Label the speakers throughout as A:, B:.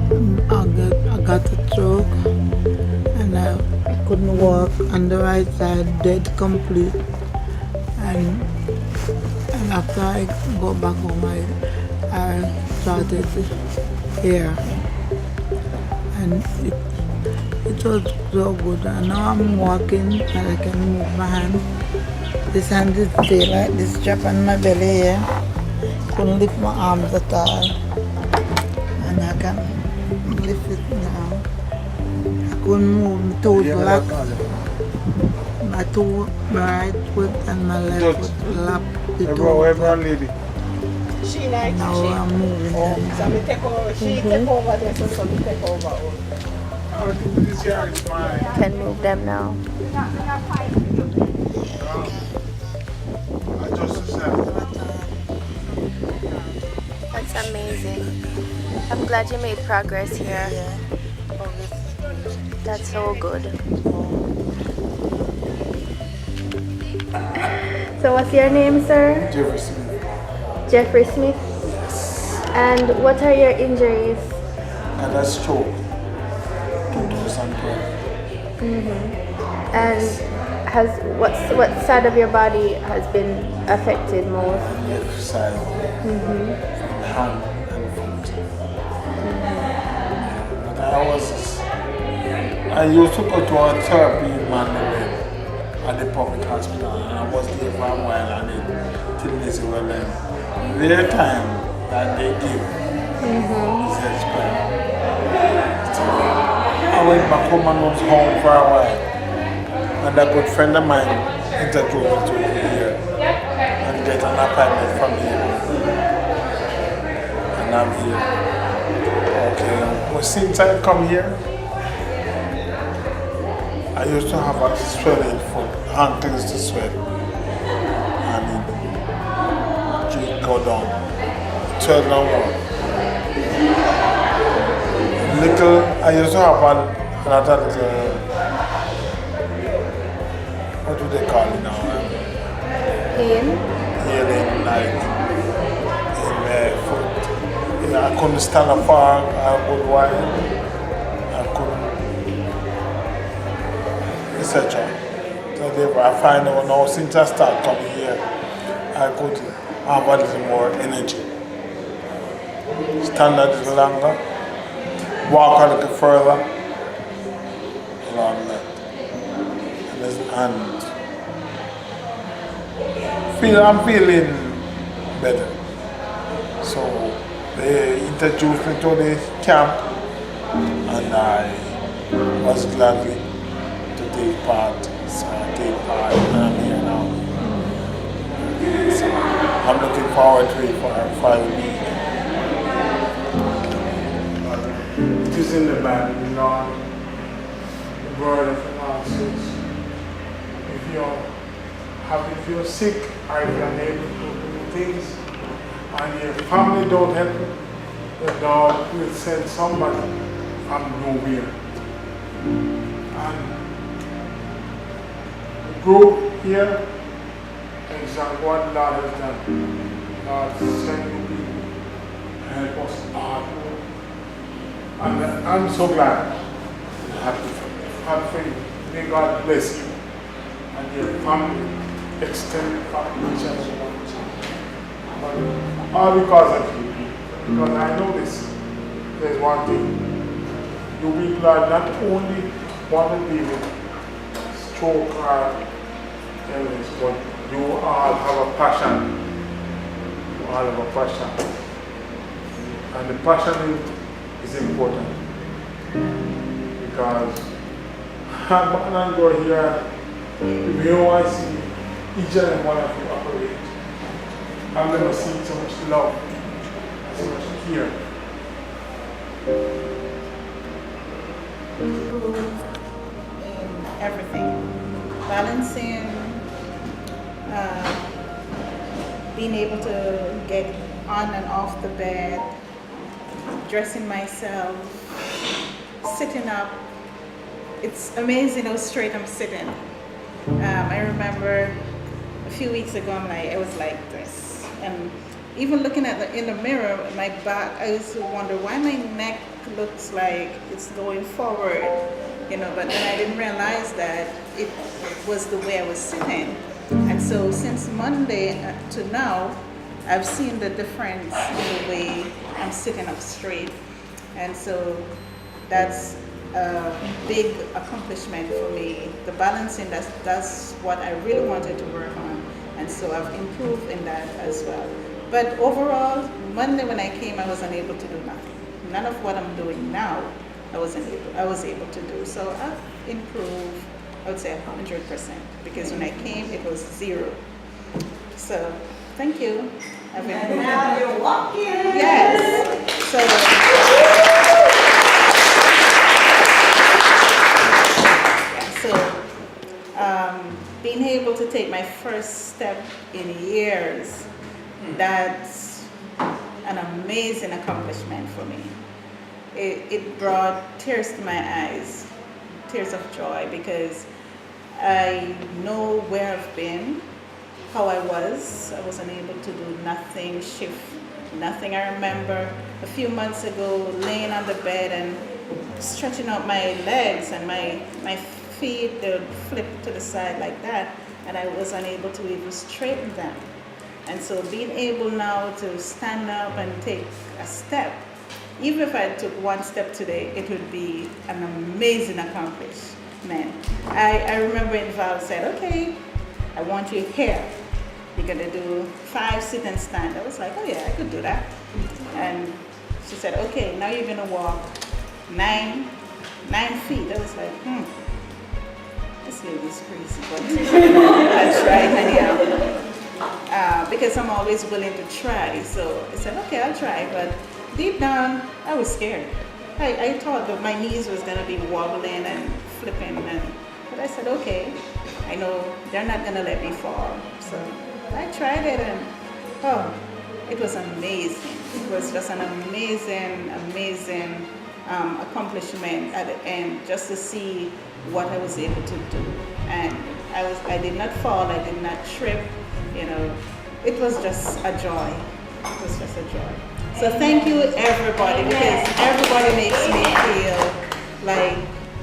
A: I got a stroke and I couldn't walk on the right side, dead complete. And and after I got back home, I started here, and it was so good. And now I'm walking and I can move my hand. This hand is still like this strap on my belly here. Couldn't lift my arms at all, and I can lift it now. I couldn't move my toes black. My two, my right foot and my left foot lap the toe.
B: Everyone lady.
C: She likes
A: Now
C: she.
A: I'm moving them.
C: So me take over. She take over this, so me take over.
B: This year is mine.
D: Can move them now.
B: I just said.
D: That's amazing. I'm glad you made progress here.
A: Yeah.
D: That's so good. So what's your name, sir?
B: Jeffrey Smith.
D: Jeffrey Smith. And what are your injuries?
B: And that's stroke. 2012.
D: And has what side of your body has been affected most?
B: Left side. From hand and foot. But I used to go to a therapy in Mandalay at the public hospital, and I was there for a while, and then till they say, well, their time that they give is expired. So I went back home and was home for a while, and a good friend of mine introduced me to here and get an appointment from here, and I'm here. Okay, well, since I come here, I used to have a swelling foot, ankle used to swell, and it go down, swell down more. Little, I used to have another little, what do they call it now?
D: Pain?
B: Healing, like in my foot. I couldn't stand up for a good while. I couldn't, etc. So therefore, I find out now since I started coming here, I could have a little more energy. Stand a little longer, walk a little further, along that. And I'm feeling better. So they introduced me to the camp, and I was glad to take part. So I take part, and I'm here now. So I'm looking forward to it for the week. It is in the Bible, you know, the word of analysis. If you're sick or if you're unable to do things and your family don't help you, the Lord will send somebody from nowhere. And the group here is what God has done. God sent you people to help us all. And I'm so glad and happy for you. May God bless you and your family, extended family, each and every one. But all because of you. Because I know this. There's one thing. You people are not only want to deal with stroke or illness, but you all have a passion. You all have a passion. And the passion is important. Because I'm not going here. If you want to see each and every one of you operate, I'm going to see so much love, so much care.
C: In everything. Balancing, being able to get on and off the bed, dressing myself, sitting up. It's amazing how straight I'm sitting. I remember a few weeks ago, I was like this. And even looking in the mirror, my back, I used to wonder why my neck looks like it's going forward, but then I didn't realize that it was the way I was sitting. And so since Monday to now, I've seen the difference in the way I'm sitting up straight. And so that's a big accomplishment for me. The balancing, that's what I really wanted to work on. And so I've improved in that as well. But overall, Monday when I came, I was unable to do nothing. None of what I'm doing now, I was able to do. So I've improved, I would say 100%, because when I came, it was 0. So thank you. I've improved.
E: And now you're walking.
C: Yes. So. Being able to take my first step in years, that's an amazing accomplishment for me. It brought tears to my eyes, tears of joy, because I know where I've been, how I was. I wasn't able to do nothing, shift nothing. I remember a few months ago laying on the bed and stretching out my legs, and my feet, they would flip to the side like that, and I was unable to even straighten them. And so being able now to stand up and take a step, even if I took one step today, it would be an amazing accomplishment. I remember when Val said, okay, I want you here. You're gonna do 5 sit and stand. I was like, oh yeah, I could do that. And she said, okay, now you're gonna walk 9 feet. I was like, this lady's crazy, but that's right, anyhow. Because I'm always willing to try. So I said, okay, I'll try. But deep down, I was scared. I thought that my knees was gonna be wobbling and flipping, but I said, okay, I know they're not gonna let me fall. So I tried it, and it was amazing. It was just an amazing accomplishment at the end, just to see what I was able to do. And I did not fall, I did not trip, it was just a joy. It was just a joy. So thank you everybody, because everybody makes me feel like,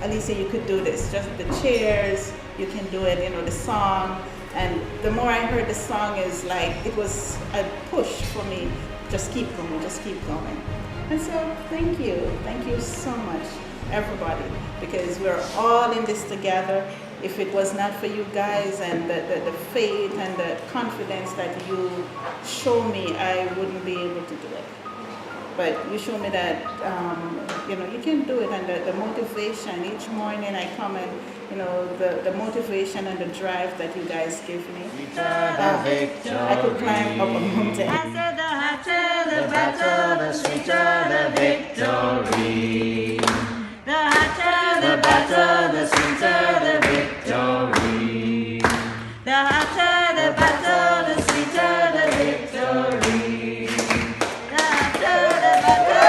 C: Alicia, you could do this. Just the chairs, you can do it, the song. And the more I heard the song, is like, it was a push for me. Just keep going, just keep going. And so thank you so much, everybody, because we're all in this together. If it was not for you guys and the faith and the confidence that you show me, I wouldn't be able to do it. But you show me that, you can do it, and the motivation, each morning I come and, the motivation and the drive that you guys give me. I could climb up a mountain.
E: The hotter the battle, the sweeter the victory. The hotter the battle, the sweeter the victory. The hotter the battle, the sweeter the victory. The hotter the battle.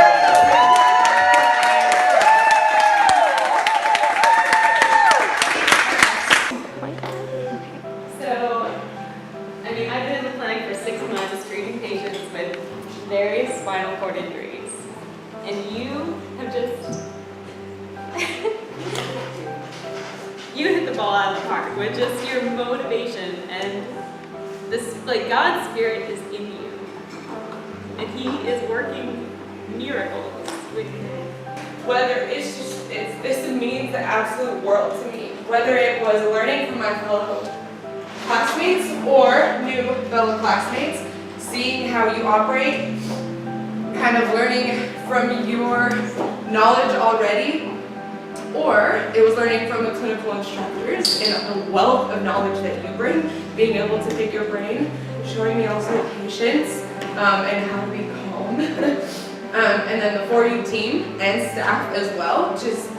F: So, I've been in the clinic for 6 months treating patients with various spinal cord injuries. And you have just you hit the ball out of the park with just your motivation, and this, God's Spirit is in you, and He is working miracles with you.
G: Whether this means the absolute world to me. Whether it was learning from my fellow classmates or new fellow classmates, seeing how you operate, kind of learning from your knowledge already, or it was learning from the clinical instructors and the wealth of knowledge that you bring, being able to pick your brain, showing me also patience and how to be calm. And then the 4U team and staff as well, just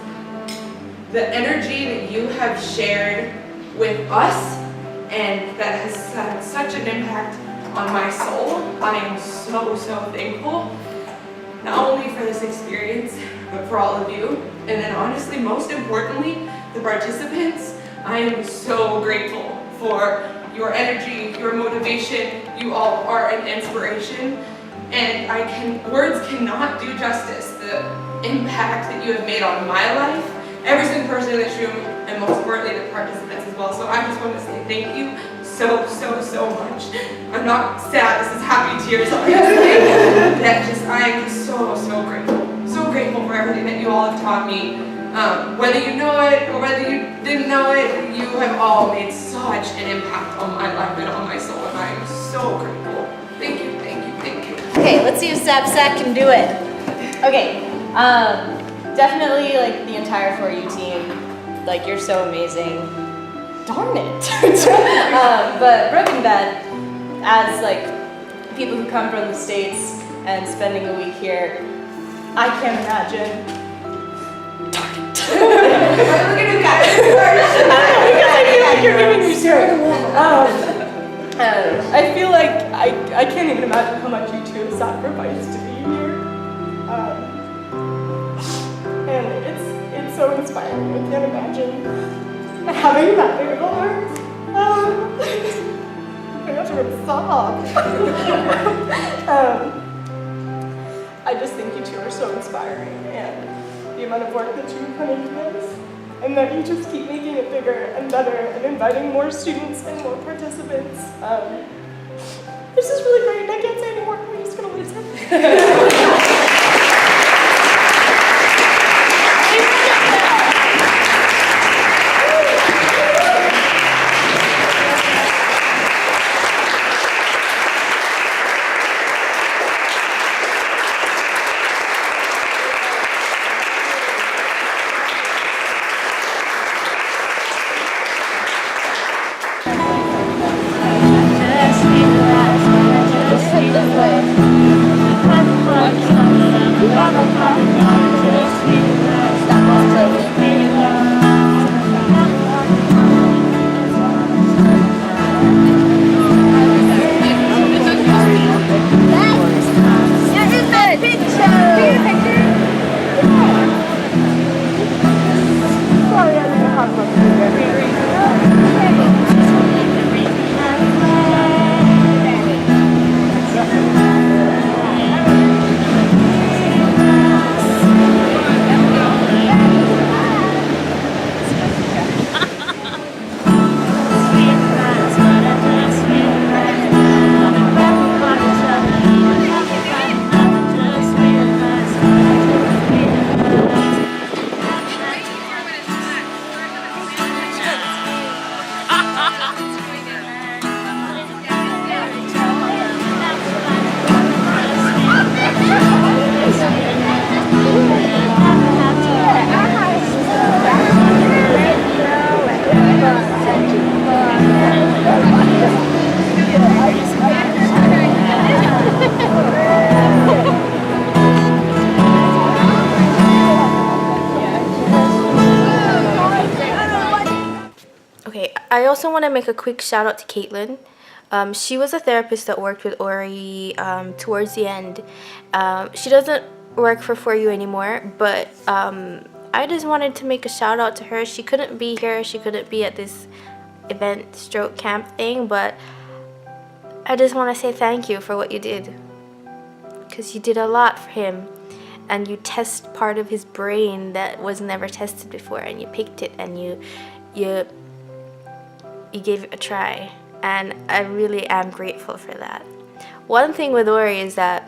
G: the energy that you have shared with us, and that has had such an impact on my soul. I am so thankful, not only for this experience, but for all of you. And then honestly, most importantly, the participants, I am so grateful for your energy, your motivation. You all are an inspiration. And words cannot do justice. the impact that you have made on my life, every single person in this room, and most importantly the participants as well. So I just want to say thank you so much. I'm not sad, this is happy tears, obviously. I am so grateful. So grateful for everything that you all have taught me. Whether you know it or whether you didn't know it, you have all made such an impact on my life and on my soul, and I am so grateful. Thank you.
F: Okay, let's see if Sapsack can do it. Okay, definitely like the entire 4U team, like you're so amazing. Darn it. But Broken Bed, as like people who come from the States and spending a week here, I can't imagine. Darn it.
G: Look at you guys.
F: I feel like you're giving me shit. I feel like I can't even imagine how much you two have sacrificed to be here. And it's so inspiring. I can't imagine having that big of a heart. My gosh, I'm gonna sob. I just think you two are so inspiring, and the amount of work that you put into this, and that you just keep making it bigger and better and inviting more students and more participants. This is really great. I can't say anymore. I'm just gonna lose it.
D: I also want to make a quick shout out to Caitlin. She was a therapist that worked with Ori towards the end. She doesn't work for 4U anymore, but I just wanted to make a shout out to her. She couldn't be here. She couldn't be at this event stroke camp thing, but I just want to say thank you for what you did, because you did a lot for him, and you test part of his brain that was never tested before, and you picked it and you gave it a try, and I really am grateful for that. One thing with Ori is that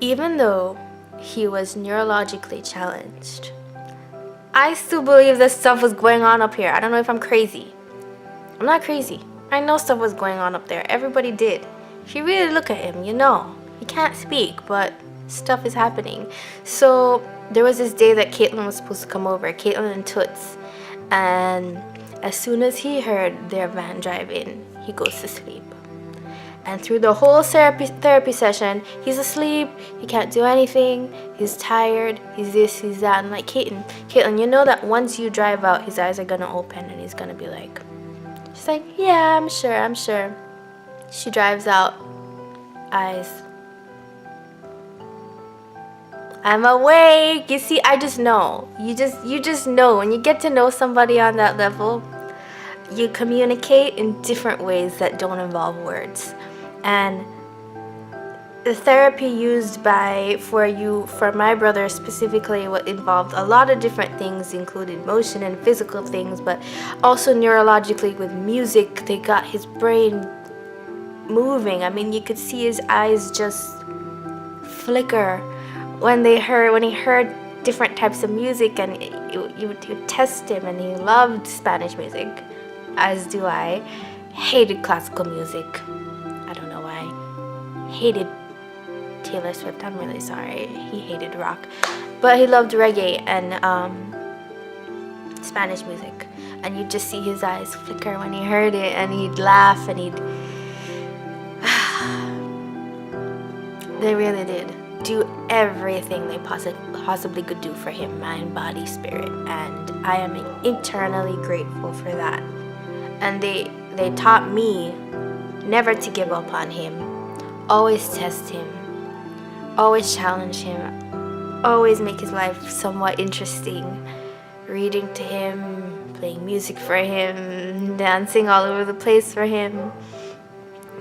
D: even though he was neurologically challenged, I still believe that stuff was going on up here. I don't know if I'm crazy. I'm not crazy. I know stuff was going on up there. Everybody did. If you really look at him, you know. He can't speak, but stuff is happening. So there was this day that Caitlin was supposed to come over, Caitlin and Toots, and as soon as he heard their van drive in, he goes to sleep. And through the whole therapy session, he's asleep, he can't do anything, he's tired, he's this, he's that. And like, Caitlin, you know that once you drive out, his eyes are gonna open and he's gonna be like, she's like, yeah, I'm sure. She drives out, eyes. I'm awake. You see, I just know. You just know. When you get to know somebody on that level, you communicate in different ways that don't involve words. And the therapy used for my brother specifically, what involved a lot of different things, including motion and physical things, but also neurologically with music. They got his brain moving. I mean, you could see his eyes just flicker when he heard different types of music, and you would test him, and he loved Spanish music, as do I. Hated classical music. I don't know why. Hated Taylor Swift. I'm really sorry. He hated rock, but he loved reggae and Spanish music, and you'd just see his eyes flicker when he heard it, and he'd laugh, and they really did do everything they possibly could do for him, mind, body, spirit, and I am eternally grateful for that. And they taught me never to give up on him, always test him, always challenge him, always make his life somewhat interesting, reading to him, playing music for him, dancing all over the place for him.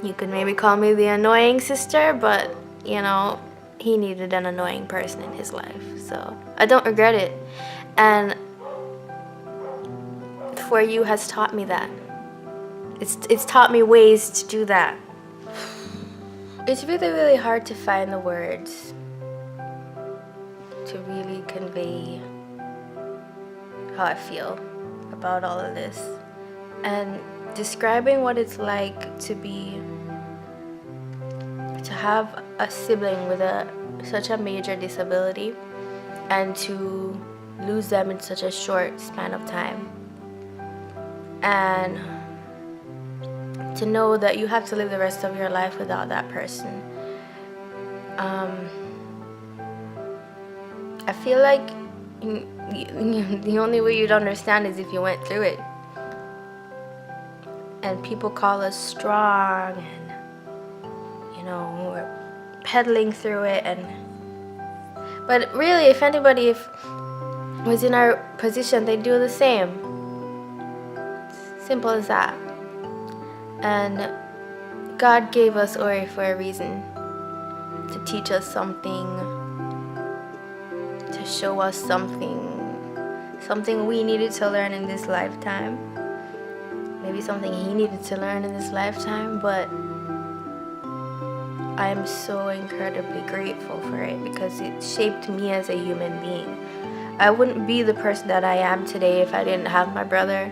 D: You could maybe call me the annoying sister, but you know, he needed an annoying person in his life, so I don't regret it. And For You has taught me that. It's taught me ways to do that. It's really, really hard to find the words to really convey how I feel about all of this. And describing what it's like to have a sibling with such a major disability and to lose them in such a short span of time. And to know that you have to live the rest of your life without that person. I feel like the only way you'd understand is if you went through it. And people call us strong, and we're pedaling through it. But really, if anybody was in our position, they'd do the same. Simple as that. And God gave us Ori for a reason, to teach us something, to show us something we needed to learn in this lifetime. Maybe something he needed to learn in this lifetime, but I am so incredibly grateful for it because it shaped me as a human being. I wouldn't be the person that I am today if I didn't have my brother,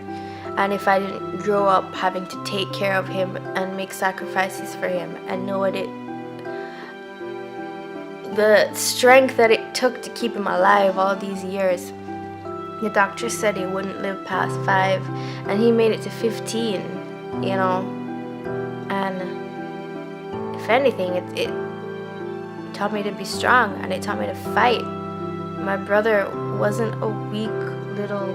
D: and if I didn't grow up having to take care of him and make sacrifices for him and know the strength that it took to keep him alive all these years. The doctor said he wouldn't live past 5, and he made it to 15, and if anything, it taught me to be strong, and it taught me to fight. My brother wasn't a weak little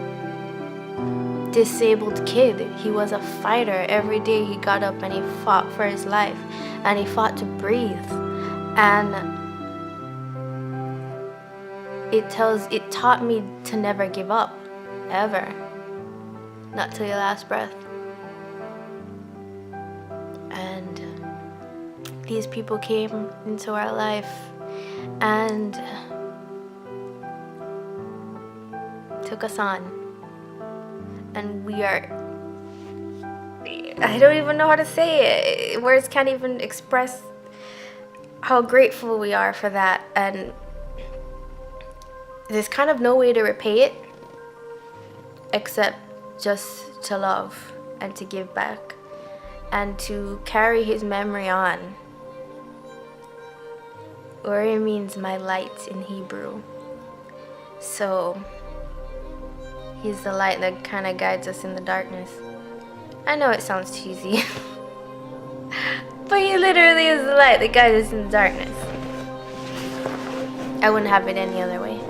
D: disabled kid. He was a fighter. Every day he got up and he fought for his life, and he fought to breathe. And it taught me to never give up, ever, not till your last breath. And these people came into our life and took us on. And I don't even know how to say it. Words can't even express how grateful we are for that. And there's kind of no way to repay it except just to love and to give back and to carry his memory on. Ori means my light in Hebrew. So he's the light that kind of guides us in the darkness. I know it sounds cheesy, but he literally is the light that guides us in the darkness. I wouldn't have it any other way.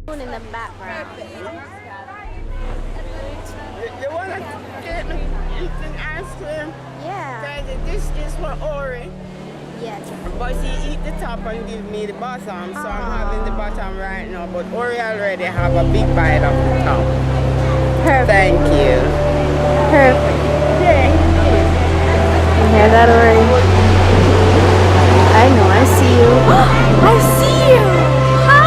D: In the background.
H: You want to get me eating ice cream?
D: Yeah.
H: This is for Ori.
D: Yes.
H: But he eat the top and give me the bottom, so I'm having the bottom right now. But Ori already have a big bite of the top.
D: Perfect.
H: Thank you.
D: Perfect.
H: Thank you.
D: You hear that, Ori? I know. I see you. I see you. Hi.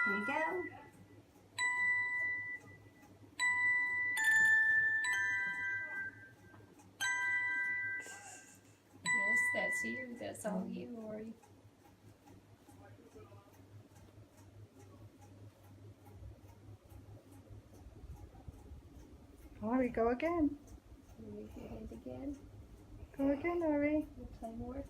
E: Here you go.
F: Yes, that's you. That's all you, Ori.
C: Ori, go again.
F: Raise your hand again.
C: Go again, Ori.
F: We'll play more.